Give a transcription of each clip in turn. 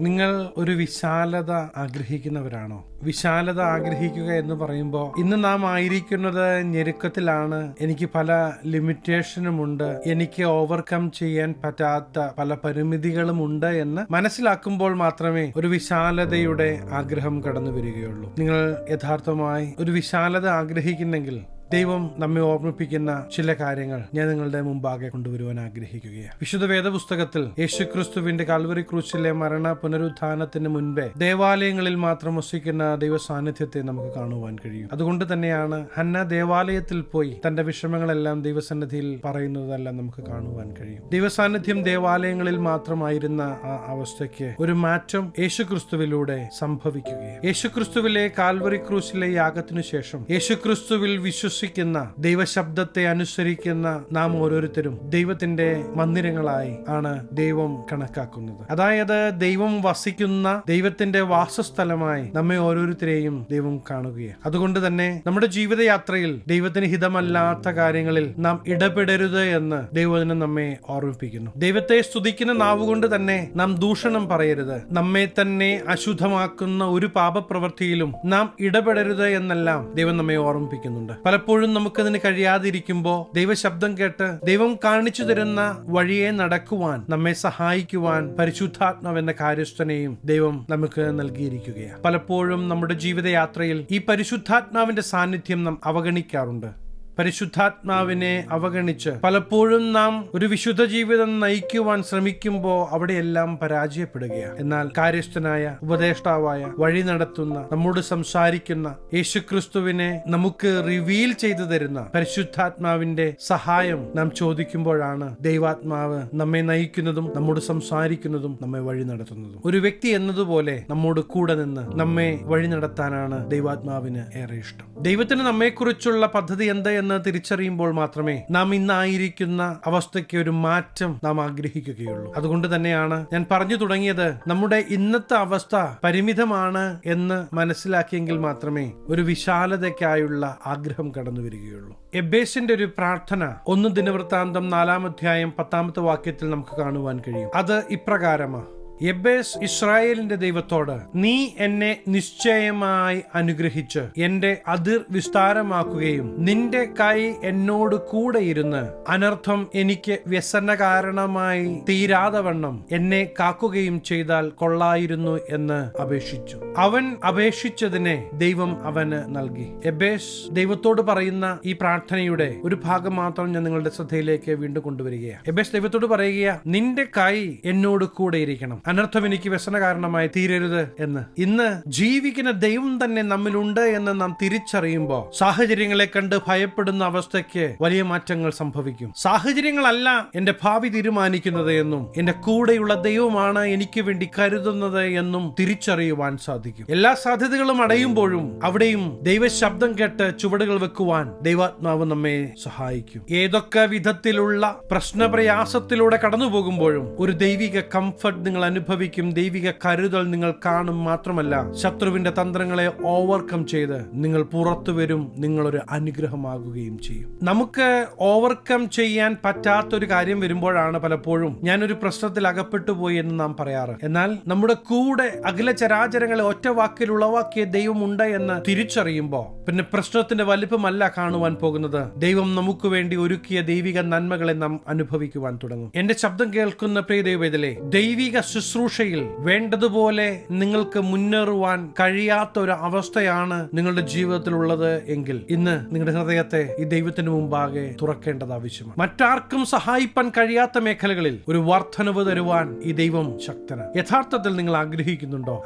നിങ്ങൾ ഒരു വിശാലത ആഗ്രഹിക്കുന്നവരാണോ? വിശാലത ആഗ്രഹിക്കുക എന്ന് പറയുമ്പോൾ ഇന്ന് നാം ആയിരിക്കുന്നത് ഞെരുക്കത്തിലാണ്. എനിക്ക് പല ലിമിറ്റേഷനുമുണ്ട്, എനിക്ക് ഓവർകം ചെയ്യാൻ പറ്റാത്ത പല പരിമിതികളും ഉണ്ട് എന്ന് മനസ്സിലാക്കുമ്പോൾ മാത്രമേ ഒരു വിശാലതയുടെ ആഗ്രഹം കടന്നു വരികയുള്ളൂ. നിങ്ങൾ യഥാർത്ഥമായി ഒരു വിശാലത ആഗ്രഹിക്കുന്നെങ്കിൽ ദൈവം നമ്മെ ഓർമ്മിപ്പിക്കുന്ന ചില കാര്യങ്ങൾ ഞാൻ നിങ്ങളുടെ മുമ്പാകെ കൊണ്ടുവരുവാൻ ആഗ്രഹിക്കുകയാണ്. വിശുദ്ധ വേദപുസ്തകത്തിൽ യേശുക്രിസ്തുവിന്റെ കാൽവരി ക്രൂശിലെ മരണ പുനരുത്ഥാനത്തിന് മുൻപേ ദേവാലയങ്ങളിൽ മാത്രം വസിക്കുന്ന ദൈവ സാന്നിധ്യത്തെ നമുക്ക് കാണുവാൻ കഴിയും. അതുകൊണ്ട് തന്നെയാണ് ഹന്ന ദേവാലയത്തിൽ പോയി തന്റെ വിഷമങ്ങളെല്ലാം ദൈവസന്നിധിയിൽ പറയുന്നതെല്ലാം നമുക്ക് കാണുവാൻ കഴിയും. ദൈവസാന്നിധ്യം ദേവാലയങ്ങളിൽ മാത്രമായിരുന്ന ആ അവസ്ഥയ്ക്ക് ഒരു മാറ്റം യേശുക്രിസ്തുവിലൂടെ സംഭവിക്കുകയാണ്. യേശുക്രിസ്തുവിലെ കാൽവരി ക്രൂശിലെ യാഗത്തിനു ശേഷം യേശുക്രിസ്തുവിൽ വിശ്വസിക്കുന്ന ദൈവശബ്ദത്തെ അനുസരിക്കുന്ന നാം ഓരോരുത്തരും ദൈവത്തിന്റെ മന്ദിരങ്ങളായി ആണ് ദൈവം കണക്കാക്കുന്നത്. അതായത് ദൈവം വസിക്കുന്ന ദൈവത്തിന്റെ വാസസ്ഥലമായി നമ്മെ ഓരോരുത്തരെയും ദൈവം കാണുകയാണ്. അതുകൊണ്ട് തന്നെ നമ്മുടെ ജീവിതയാത്രയിൽ ദൈവത്തിന് ഹിതമല്ലാത്ത കാര്യങ്ങളിൽ നാം ഇടപെടരുത് എന്ന് ദൈവവചനം നമ്മെ ഓർമ്മിപ്പിക്കുന്നു. ദൈവത്തെ സ്തുതിക്കുന്ന നാവുകൊണ്ട് തന്നെ നാം ദൂഷണം പറയരുത്. നമ്മെ തന്നെ അശുദ്ധമാക്കുന്ന ഒരു പാപപ്രവൃത്തിയിലും നാം ഇടപെടരുത് എന്നെല്ലാം ദൈവം നമ്മെ ഓർമ്മിപ്പിക്കുന്നുണ്ട്. പലപ്പോഴും നമുക്കതിന് കഴിയാതിരിക്കുമ്പോൾ ദൈവശബ്ദം കേട്ട് ദൈവം കാണിച്ചു തരുന്ന വഴിയെ നടക്കുവാൻ നമ്മെ സഹായിക്കുവാൻ പരിശുദ്ധാത്മാവ് എന്ന കാര്യസ്ഥനെയും ദൈവം നമുക്ക് നൽകിയിരിക്കുകയാണ്. പലപ്പോഴും നമ്മുടെ ജീവിതയാത്രയിൽ ഈ പരിശുദ്ധാത്മാവിന്റെ സാന്നിധ്യം നാം അവഗണിക്കാറുണ്ട്. പരിശുദ്ധാത്മാവിനെ അവഗണിച്ച് പലപ്പോഴും നാം ഒരു വിശുദ്ധ ജീവിതം നയിക്കുവാൻ ശ്രമിക്കുമ്പോൾ അവിടെയെല്ലാം പരാജയപ്പെടുകയാണ്. എന്നാൽ കാര്യസ്ഥനായ ഉപദേഷ്ടാവായ വഴി നടത്തുന്ന നമ്മോട് സംസാരിക്കുന്ന യേശുക്രിസ്തുവിനെ നമുക്ക് റിവീൽ ചെയ്തു തരുന്ന പരിശുദ്ധാത്മാവിന്റെ സഹായം നാം ചോദിക്കുമ്പോഴാണ് ദൈവാത്മാവ് നമ്മെ നയിക്കുന്നതും നമ്മോട് സംസാരിക്കുന്നതും നമ്മെ വഴി നടത്തുന്നതും. ഒരു വ്യക്തി എന്നതുപോലെ നമ്മോട് കൂടെ നിന്ന് നമ്മെ വഴി നടത്താനാണ് ദൈവാത്മാവിന് ഏറെ ഇഷ്ടം. ദൈവത്തിന് നമ്മെക്കുറിച്ചുള്ള പദ്ധതി എന്ത് എന്ന് തിരിച്ചറിയുമ്പോൾ മാത്രമേ നാം ഇന്നായിരിക്കുന്ന അവസ്ഥയ്ക്ക് ഒരു മാറ്റം നാം ആഗ്രഹിക്കുകയുള്ളൂ. അതുകൊണ്ട് തന്നെയാണ് ഞാൻ പറഞ്ഞു തുടങ്ങിയത്, നമ്മുടെ ഇന്നത്തെ അവസ്ഥ പരിമിതമാണ് എന്ന് മനസ്സിലാക്കിയെങ്കിൽ മാത്രമേ ഒരു വിശാലതയ്ക്കായുള്ള ആഗ്രഹം കടന്നു വരികയുള്ളൂ. എബേസിന്റെ ഒരു പ്രാർത്ഥന 1 ദിനവൃത്താന്തം 4-ാം അധ്യായം 10-ാമത്തെ വാക്യത്തിൽ നമുക്ക് കാണുവാൻ കഴിയും. അത് ഇപ്രകാരമാണ്: എബേസ് ഇസ്രായേലിന്റെ ദൈവത്തോട്, നീ എന്നെ നിശ്ചയമായി അനുഗ്രഹിച്ച് എന്റെ അതിർ വിസ്താരമാക്കുകയും നിന്റെ കൈ എന്നോട് കൂടെ ഇരുന്ന് അനർത്ഥം എനിക്ക് വ്യസന കാരണമായി തീരാതവണ്ണം എന്നെ കാക്കുകയും ചെയ്താൽ കൊള്ളായിരുന്നു എന്ന് അപേക്ഷിച്ചു. അവൻ അപേക്ഷിച്ചതിനെ ദൈവം അവന് നൽകി. എബേസ് ദൈവത്തോട് പറയുന്ന ഈ പ്രാർത്ഥനയുടെ ഒരു ഭാഗം മാത്രം ഞാൻ നിങ്ങളുടെ ശ്രദ്ധയിലേക്ക് വീണ്ടും കൊണ്ടുവരികയാണ്. എബേസ് ദൈവത്തോട് പറയുക, നിന്റെ കൈ എന്നോട് കൂടെ ഇരിക്കണം, അനർത്ഥം എനിക്ക് വ്യസന കാരണമായി തീരരുത് എന്ന്. ഇന്ന് ജീവിക്കുന്ന ദൈവം തന്നെ നമ്മിലുണ്ട് എന്ന് നാം തിരിച്ചറിയുമ്പോൾ സാഹചര്യങ്ങളെ കണ്ട് ഭയപ്പെടുന്ന അവസ്ഥയ്ക്ക് വലിയ മാറ്റങ്ങൾ സംഭവിക്കും. സാഹചര്യങ്ങളല്ല എന്റെ ഭാവി തീരുമാനിക്കുന്നത് എന്നും എന്റെ കൂടെയുള്ള ദൈവമാണ് എനിക്ക് വേണ്ടി കരുതുന്നത് എന്നും തിരിച്ചറിയുവാൻ സാധിക്കും. എല്ലാ സാധ്യതകളും അടയുമ്പോഴും അവിടെയും ദൈവശബ്ദം കേട്ട് ചുവടുകൾ വെക്കുവാൻ ദൈവാത്മാവ് നമ്മെ സഹായിക്കും. ഏതൊക്കെ വിധത്തിലുള്ള പ്രശ്നപ്രയാസത്തിലൂടെ കടന്നു പോകുമ്പോഴും ഒരു ദൈവിക കംഫർട്ട് നിങ്ങൾ അനുഭവിക്കും, ദൈവിക കരുതൽ നിങ്ങൾ കാണും. മാത്രമല്ല, ശത്രുവിന്റെ തന്ത്രങ്ങളെ ഓവർകം ചെയ്ത് നിങ്ങൾ പുറത്തു വരും, നിങ്ങളൊരു അനുഗ്രഹമാകുകയും ചെയ്യും. നമുക്ക് ഓവർകം ചെയ്യാൻ പറ്റാത്തൊരു കാര്യം വരുമ്പോഴാണ് പലപ്പോഴും ഞാനൊരു പ്രശ്നത്തിൽ അകപ്പെട്ടു പോയി എന്ന് നാം പറയാറ്. എന്നാൽ നമ്മുടെ കൂടെ അഖില ചരാചരങ്ങളെ ഒറ്റ വാക്കിൽ ഉളവാക്കിയ ദൈവമുണ്ട് എന്ന് തിരിച്ചറിയുമ്പോൾ പിന്നെ പ്രശ്നത്തിന്റെ വലിപ്പമല്ല കാണുവാൻ പോകുന്നത്, ദൈവം നമുക്ക് വേണ്ടി ഒരുക്കിയ ദൈവിക നന്മകളെ നാം അനുഭവിക്കുവാൻ തുടങ്ങും. എന്റെ ശബ്ദം കേൾക്കുന്ന പ്രിയ ദൈവവേദലേ, ദൈവിക ശുശ്രൂഷയിൽ വേണ്ടതുപോലെ നിങ്ങൾക്ക് മുന്നേറുവാൻ കഴിയാത്ത ഒരു അവസ്ഥയാണ് നിങ്ങളുടെ ജീവിതത്തിൽ ഉള്ളത് എങ്കിൽ ഇന്ന് നിങ്ങളുടെ ഹൃദയത്തെ ഈ ദൈവത്തിന് മുമ്പാകെ തുറക്കേണ്ടത് ആവശ്യമാണ്. മറ്റാർക്കും സഹായിപ്പാൻ കഴിയാത്ത മേഖലകളിൽ ഒരു വർധനവ് തരുവാൻ ഈ ദൈവം ശക്തനാണ്. യഥാർത്ഥത്തിൽ നിങ്ങൾ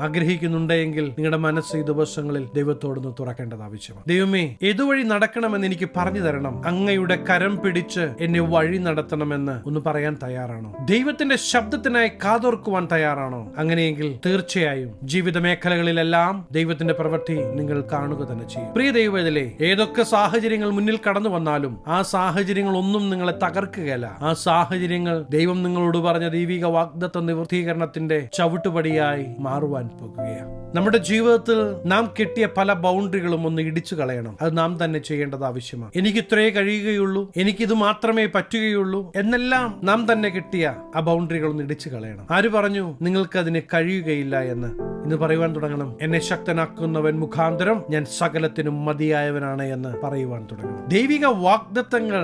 ആഗ്രഹിക്കുന്നുണ്ടെങ്കിൽ നിങ്ങളുടെ മനസ്സ് ഈ ദിവസങ്ങളിൽ ദൈവത്തോടൊന്ന് തുറക്കേണ്ടത് ആവശ്യമാണ്. ദൈവമേ, ഏതുവഴി നടക്കണമെന്ന് എനിക്ക് പറഞ്ഞു തരണം, അങ്ങയുടെ കരം പിടിച്ച് എന്നെ വഴി നടത്തണമെന്ന് ഒന്ന് പറയാൻ തയ്യാറാണോ? ദൈവത്തിന്റെ ശബ്ദത്തിനായി കാതോർക്കുവാൻ തയ്യാറാണോ? അങ്ങനെയെങ്കിൽ തീർച്ചയായും ജീവിത മേഖലകളിലെല്ലാം ദൈവത്തിന്റെ പ്രവൃത്തി നിങ്ങൾ കാണുക തന്നെ ചെയ്യും. പ്രിയ ദൈവവേദലേ, ഏതൊക്കെ സാഹചര്യങ്ങൾ മുന്നിൽ കടന്നു വന്നാലും ആ സാഹചര്യങ്ങൾ ഒന്നും നിങ്ങളെ തകർക്കുകയല്ല. ആ സാഹചര്യങ്ങൾ ദൈവം നിങ്ങളോട് പറഞ്ഞ ദൈവിക വാഗ്ദത്ത നിവൃത്തീകരണത്തിന്റെ ചവിട്ടുപടിയായി മാറുവാൻ പോകുകയാണ്. നമ്മുടെ ജീവിതത്തിൽ നാം കെട്ടിയ പല ബൗണ്ടറികളും ഒന്ന് ഇടിച്ചു കളയണം. അത് നാം തന്നെ ചെയ്യേണ്ടത് ആവശ്യമാണ്. എനിക്ക് ഇത്രേ കഴിയുകയുള്ളൂ, എനിക്കിത് മാത്രമേ പറ്റുകയുള്ളൂ എന്നെല്ലാം നാം തന്നെ കെട്ടിയ ആ ബൗണ്ടറികൾ ഒന്ന് ഇടിച്ചു കളയണം. ആര് പറഞ്ഞു പറഞ്ഞു നിങ്ങൾക്കതിന് കഴിയുകയില്ല എന്ന്. ഇന്ന് പറയുവാൻ തുടങ്ങണം, എന്നെ ശക്തനാക്കുന്നവൻ മുഖാന്തരം ഞാൻ സകലത്തിനും മതിയായവനാണ് എന്ന് പറയുവാൻ തുടങ്ങണം. ദൈവിക വാഗ്ദത്തങ്ങൾ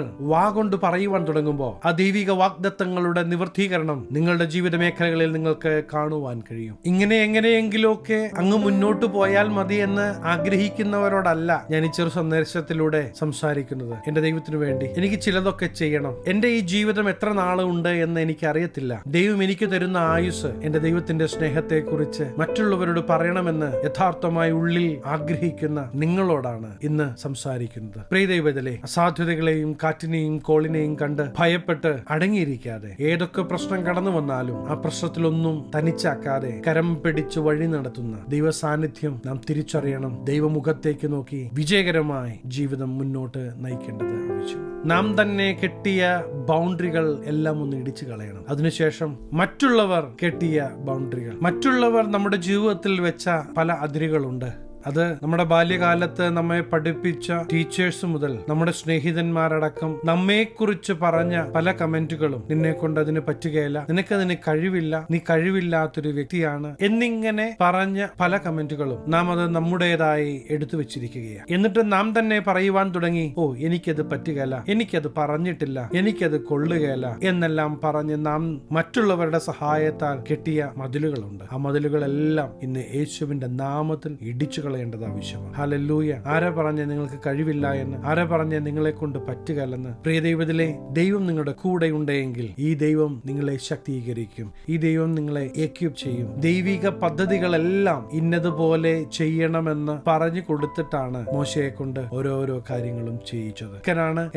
കൊണ്ട് പറയുവാൻ തുടങ്ങുമ്പോൾ ആ ദൈവിക വാഗ്ദത്തങ്ങളുടെ നിവർത്തീകരണം നിങ്ങളുടെ ജീവിത മേഖലകളിൽ നിങ്ങൾക്ക് കാണുവാൻ കഴിയും. ഇങ്ങനെ എങ്ങനെയെങ്കിലുമൊക്കെ അങ്ങ് മുന്നോട്ട് പോയാൽ മതി എന്ന് ആഗ്രഹിക്കുന്നവരോടല്ല ഞാൻ ഈ ചെറു സന്ദേശത്തിലൂടെ സംസാരിക്കുന്നത്. എന്റെ ദൈവത്തിനു വേണ്ടി എനിക്ക് ചിലതൊക്കെ ചെയ്യണം. എന്റെ ഈ ജീവിതം എത്ര നാളുണ്ട് എന്ന് എനിക്ക് അറിയത്തില്ല. ദൈവം എനിക്ക് തരുന്ന ആയുസ് എന്റെ ദൈവത്തിന്റെ സ്നേഹത്തെക്കുറിച്ച് മറ്റുള്ളവരോട് പറയണമെന്ന് യഥാർത്ഥമായി ഉള്ളിൽ ആഗ്രഹിക്കുന്ന നിങ്ങളോടാണ് ഇന്ന് സംസാരിക്കുന്നത്. പ്രിയ ദൈവത്തിലെ അസാധ്യതകളെയും കാറ്റിനെയും കോളിനെയും കണ്ട് ഭയപ്പെട്ട് അടങ്ങിയിരിക്കാതെ, ഏതൊക്കെ പ്രശ്നം കടന്നു വന്നാലും ആ പ്രശ്നത്തിലൊന്നും തനിച്ചാക്കാതെ കരം പിടിച്ച് വഴി നടത്തുന്ന ദൈവ സാന്നിധ്യം നാം തിരിച്ചറിയണം. ദൈവമുഖത്തേക്ക് നോക്കി വിജയകരമായി ജീവിതം മുന്നോട്ട് നയിക്കേണ്ടത് ആവശ്യമാണ്. നാം തന്നെ കെട്ടിയ ബൗണ്ടറികൾ എല്ലാം ഒന്ന് ഇടിച്ചു കളയണം. അതിനുശേഷം മറ്റുള്ളവർ കെട്ടിയ ബൗണ്ടറികൾ, മറ്റുള്ളവർ നമ്മുടെ ജീവിതത്തിൽ വെച്ച പല അതിരുകളുണ്ട്. അത് നമ്മുടെ ബാല്യകാലത്ത് നമ്മെ പഠിപ്പിച്ച ടീച്ചേഴ്സ് മുതൽ നമ്മുടെ സ്നേഹിതന്മാരടക്കം നമ്മെക്കുറിച്ച് പറഞ്ഞ പല കമന്റുകളും, നിന്നെ കൊണ്ട് അതിന് പറ്റുകയില്ല, നിനക്കതിന് കഴിവില്ല, നീ കഴിവില്ലാത്തൊരു വ്യക്തിയാണ് എന്നിങ്ങനെ പറഞ്ഞ പല കമന്റുകളും നാം അത് നമ്മുടേതായി എടുത്തു വെച്ചിരിക്കുകയാണ്. എന്നിട്ട് നാം തന്നെ പറയുവാൻ തുടങ്ങി, ഓ എനിക്കത് പറ്റുകയില്ല, എനിക്കത് പറഞ്ഞിട്ടില്ല, എനിക്കത് കൊള്ളുകയില്ല എന്നെല്ലാം പറഞ്ഞ് നാം മറ്റുള്ളവരുടെ സഹായത്താൽ കെട്ടിയ മതിലുകളുണ്ട്. ആ മതിലുകളെല്ലാം ഇന്ന് യേശുവിന്റെ നാമത്തിൽ ഇടിച്ചു കളയേണ്ടത് ആവശ്യമാണ്. ഹല്ലേലൂയ. ആരാ പറഞ്ഞ നിങ്ങൾക്ക് കഴിവില്ല എന്ന്? ആരാ പറഞ്ഞ നിങ്ങളെ കൊണ്ട് പറ്റുകയല്ലെന്ന്? പ്രിയ ദൈവത്തിലെ, ദൈവം നിങ്ങളുടെ കൂടെ ഉണ്ടെങ്കിൽ ഈ ദൈവം നിങ്ങളെ ശക്തീകരിക്കും. ഈ ദൈവം നിങ്ങളെ എക്വിപ്പ് ചെയ്യും. ദൈവിക പദ്ധതികളെല്ലാം ഇന്നതുപോലെ ചെയ്യണമെന്ന് പറഞ്ഞു കൊടുത്തിട്ടാണ് മോശയെ കൊണ്ട് ഓരോരോ കാര്യങ്ങളും ചെയ്യിച്ചത്.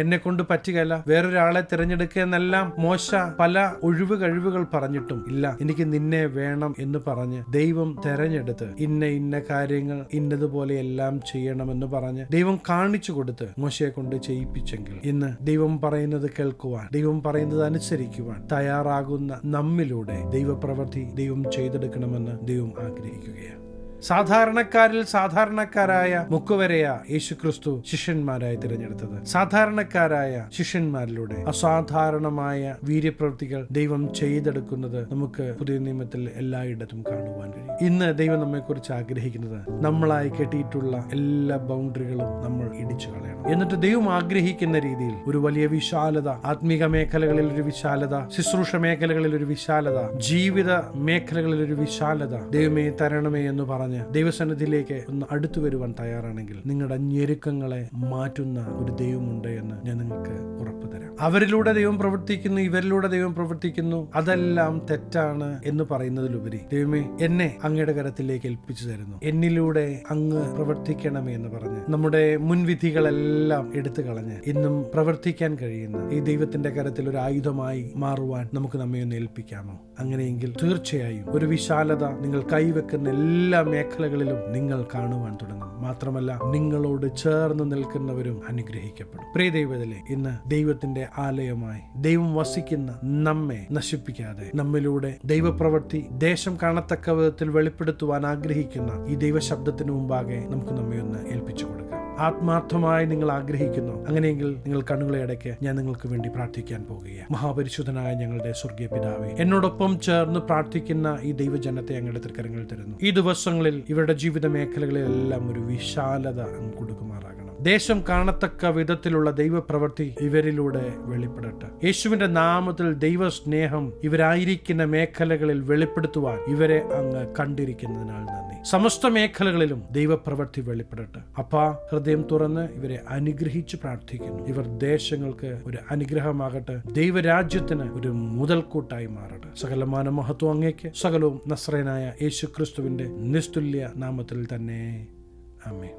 എന്നെ കൊണ്ട് പറ്റുകയല്ല, വേറൊരാളെ തിരഞ്ഞെടുക്കുക എന്നെല്ലാം മോശ പല ഒഴിവ് കഴിവുകൾ പറഞ്ഞിട്ടും ഇല്ല, എനിക്ക് നിന്നെ വേണം എന്ന് പറഞ്ഞ് ദൈവം തെരഞ്ഞെടുത്ത് ഇന്ന കാര്യങ്ങൾ ഇന്നതുപോലെ എല്ലാം ചെയ്യണമെന്ന് പറഞ്ഞ് ദൈവം കാണിച്ചു കൊടുത്ത് മോശയെ കൊണ്ട് ചെയ്യിപ്പിച്ചെങ്കിൽ ഇന്ന് ദൈവം പറയുന്നത് കേൾക്കുവാൻ, ദൈവം പറയുന്നത് അനുസരിക്കുവാൻ തയ്യാറാകുന്ന നമ്മിലൂടെ ദൈവപ്രവൃത്തി ദൈവം ചെയ്തെടുക്കണമെന്ന് ദൈവം ആഗ്രഹിക്കുകയാണ്. സാധാരണക്കാരിൽ സാധാരണക്കാരായ മുക്കുവരെയാ യേശുക്രിസ്തു ശിഷ്യന്മാരായി തിരഞ്ഞെടുത്തത്. സാധാരണക്കാരായ ശിഷ്യന്മാരിലൂടെ അസാധാരണമായ വീര്യപ്രവൃത്തികൾ ദൈവം ചെയ്തെടുക്കുന്നത് നമുക്ക് പുതിയ നിയമത്തിൽ എല്ലായിടത്തും കാണുവാൻ കഴിയും. ഇന്ന് ദൈവം നമ്മെക്കുറിച്ച് ആഗ്രഹിക്കുന്നത് നമ്മളായി കെട്ടിയിട്ടുള്ള എല്ലാ ബൗണ്ടറികളും നമ്മൾ ഇടിച്ചു കളയണം. എന്നിട്ട് ദൈവം ആഗ്രഹിക്കുന്ന രീതിയിൽ ഒരു വലിയ വിശാലത, ആത്മീക മേഖലകളിൽ ഒരു വിശാലത, ശുശ്രൂഷ മേഖലകളിൽ ഒരു വിശാലത, ജീവിത മേഖലകളിൽ ഒരു വിശാലത ദൈവമേ തരണമേ എന്ന് പറഞ്ഞ് ദൈവസന്നിധിയിലേക്ക് ഒന്ന് അടുത്തു വരുവാൻ തയ്യാറാണെങ്കിൽ നിങ്ങളുടെ ഞെരുക്കങ്ങളെ മാറ്റുന്ന ഒരു ദൈവമുണ്ട് എന്ന് ഞാൻ നിങ്ങൾക്ക് ഉറപ്പു തരാം. അവരിലൂടെ ദൈവം പ്രവർത്തിക്കുന്നു, ഇവരിലൂടെ ദൈവം പ്രവർത്തിക്കുന്നു, അതെല്ലാം തെറ്റാണ് എന്ന് പറയുന്നതിലുപരി ദൈവമേ എന്നെ അങ്ങയുടെ കരത്തിലേക്ക് ഏൽപ്പിച്ചു തരുന്നു, എന്നിലൂടെ അങ്ങ് പ്രവർത്തിക്കണമേ എന്ന് പറഞ്ഞ് നമ്മുടെ മുൻവിധികളെല്ലാം എടുത്തു കളഞ്ഞ് ഇന്നും പ്രവർത്തിക്കാൻ കഴിയുന്ന ഈ ദൈവത്തിന്റെ കരത്തിൽ ഒരു ആയുധമായി മാറുവാൻ നമുക്ക് നമ്മെ ഒന്ന് ഏൽപ്പിക്കാമോ? അങ്ങനെയെങ്കിൽ തീർച്ചയായും ഒരു വിശാലത നിങ്ങൾ കൈവെക്കുന്ന എല്ലാ മേഖലകളിലും നിങ്ങൾ കാണുവാൻ തുടങ്ങും. മാത്രമല്ല നിങ്ങളോട് ചേർന്ന് നിൽക്കുന്നവരും അനുഗ്രഹിക്കപ്പെടും. പ്രിയ ദൈവത്തിലെ, ഇന്ന് ദൈവത്തിന്റെ ആലയമായി ദൈവം വസിക്കുന്ന നമ്മെ നശിപ്പിക്കാതെ നമ്മിലൂടെ ദൈവപ്രവൃത്തി ദേശം കാണത്തക്ക വിധത്തിൽ വെളിപ്പെടുത്തുവാൻ ആഗ്രഹിക്കുന്ന ഈ ദൈവശബ്ദത്തിന് മുമ്പാകെ നമുക്ക് നമ്മെ ഒന്ന് ഏൽപ്പിച്ചു കൊടുക്കാം. ആത്മാർത്ഥമായി നിങ്ങൾ ആഗ്രഹിക്കുന്നു, അങ്ങനെയെങ്കിൽ നിങ്ങൾ കണ്ണുകളെ അടയ്ക്ക്. ഞാൻ നിങ്ങൾക്ക് വേണ്ടി പ്രാർത്ഥിക്കാൻ പോകുകയാണ്. മഹാപരിശുദ്ധനായ ഞങ്ങളുടെ സ്വർഗീയ പിതാവേ, എന്നോടൊപ്പം ചേർന്ന് പ്രാർത്ഥിക്കുന്ന ഈ ദൈവജനത്തെ അങ്ങയുടെ തൃക്കരങ്ങളിൽ തരുന്നു. ഈ ദിവസങ്ങളിൽ ഇവരുടെ ജീവിത മേഖലകളിലെല്ലാം ഒരു വിശാലത അങ്ങ് കൊടുക്കുമാറാകണം. ദേശം കാണത്തക്ക വിധത്തിലുള്ള ദൈവപ്രവൃത്തി ഇവരിലൂടെ വെളിപ്പെടട്ടെ. യേശുവിന്റെ നാമത്തിൽ ദൈവസ്നേഹം ഇവരായിരിക്കുന്ന മേഖലകളിൽ വെളിപ്പെടുത്തുവാൻ ഇവരെ അങ്ങ് കണ്ടിരിക്കുന്നതിനാൽ നന്ദി. സമസ്ത മേഖലകളിലും ദൈവപ്രവൃത്തി വെളിപ്പെടട്ടെ. അപ്പാ, ഹൃദയം തുറന്ന് ഇവരെ അനുഗ്രഹിച്ച് പ്രാർത്ഥിക്കുന്നു. ഇവർ ദേശങ്ങൾക്ക് ഒരു അനുഗ്രഹമാകട്ടെ, ദൈവരാജ്യത്തിന് ഒരു മുതൽക്കൂട്ടായി മാറട്ടെ. സകലമാന മഹത്വം അങ്ങേക്ക്, സകലവും നസ്രയനായ യേശു ക്രിസ്തുവിന്റെ നിസ്തുല്യ നാമത്തിൽ തന്നെ.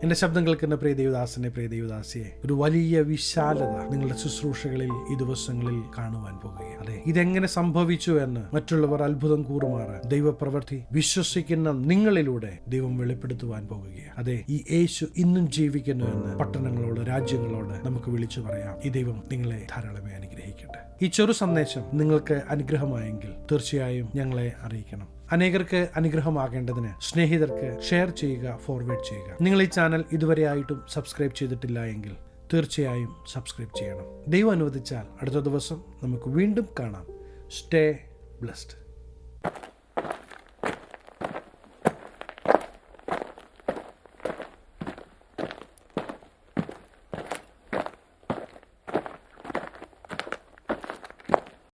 എന്റെ ശബ്ദം കേൾക്കുന്ന പ്രിയ ദൈവദാസനെ, പ്രിയ ദൈവദാസിയെ, ഒരു വലിയ വിശാലത നിങ്ങളുടെ ശുശ്രൂഷകളിൽ ഈ ദിവസങ്ങളിൽ കാണുവാൻ പോകുകയാണ്. അതെ, ഇതെങ്ങനെ സംഭവിച്ചു എന്ന് മറ്റുള്ളവർ അത്ഭുതം കൂറുമാറാൻ ദൈവപ്രവൃത്തി വിശ്വസിക്കുന്ന നിങ്ങളിലൂടെ ദൈവം വെളിപ്പെടുത്തുവാൻ പോകുകയാണ്. അതെ, ഈ യേശു ഇന്നും ജീവിക്കുന്നു എന്ന് പട്ടണങ്ങളോട്, രാജ്യങ്ങളോട് നമുക്ക് വിളിച്ചു പറയാം. ഈ ദൈവം നിങ്ങളെ ധാരാളമായി അനുഗ്രഹിക്കട്ടെ. ഈ ചെറു സന്ദേശം നിങ്ങൾക്ക് അനുഗ്രഹമായെങ്കിൽ തീർച്ചയായും ഞങ്ങളെ അറിയിക്കണം. അനേകർക്ക് അനുഗ്രഹമാകേണ്ടതിന് സ്നേഹിതർക്ക് ഷെയർ ചെയ്യുക, ഫോർവേഡ് ചെയ്യുക. നിങ്ങൾ ഈ ചാനൽ ഇതുവരെയായിട്ടും സബ്സ്ക്രൈബ് ചെയ്തിട്ടില്ല എങ്കിൽ തീർച്ചയായും സബ്സ്ക്രൈബ് ചെയ്യണം. ദൈവം അനുവദിച്ചാൽ അടുത്ത ദിവസം നമുക്ക് വീണ്ടും കാണാം. Stay blessed.